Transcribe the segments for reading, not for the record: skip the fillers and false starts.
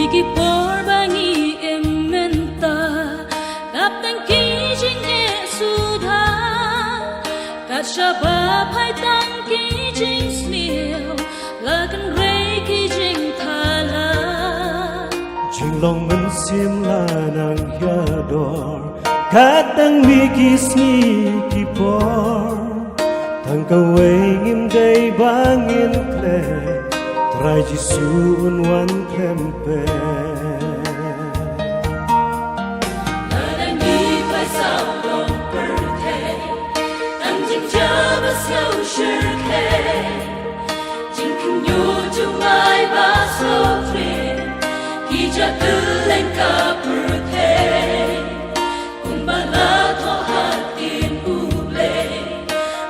Miki porbangi ementa kapten kijing esuda kashaba phai tang kijing smil lagan rei kijing thala jing long men sim la nang ya dor katang miki sni ki por thang ka wei ngim dei bangin kle trai ji sun wan krempe Kija tulen ka purte kumbala to hatin uble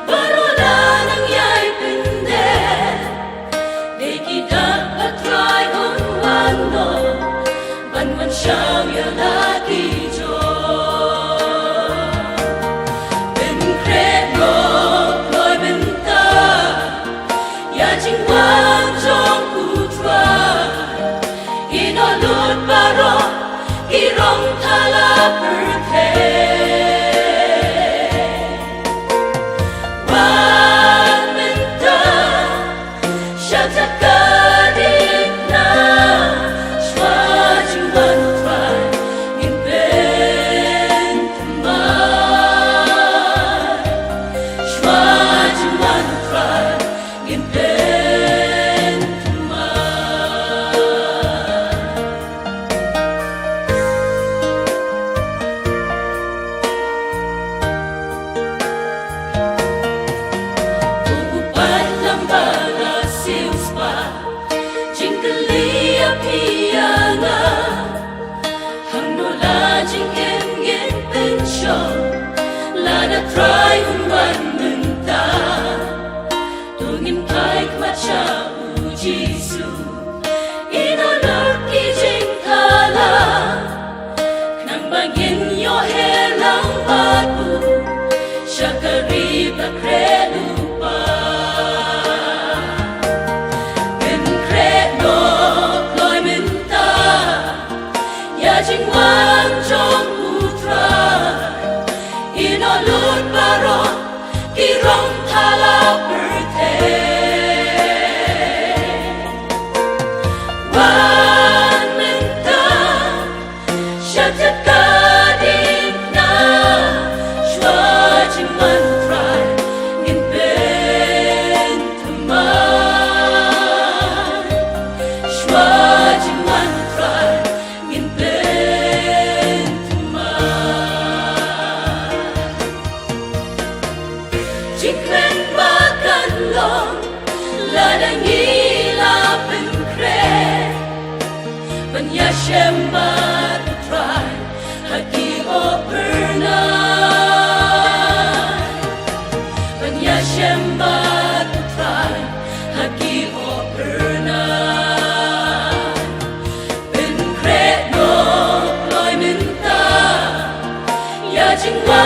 barola nang yai pinde de kita patrai on wando ban man shao ya la ki jo ben credo loi ben ta ya jing wan jong utra Lut baro irong thala purte wan menta shata kadina shwaju wan try in ben shwaju wan try in ben Try un wan menta tungin kai kmacha u Jesu ino lord ki jing thala nang bangin yo helang batu shakari ta kredu pa ben kredo loi menta ya jing wan jong utra ino lut baro kirong thala purte wan menta shatat kading na shwajin man try in ben tuman shwajin man try in ben Jikren makan long ladang ila penkre Banyashem batu try haki o pernah Banyashem batu try haki o pernah Penkre no loy minta ya jingwa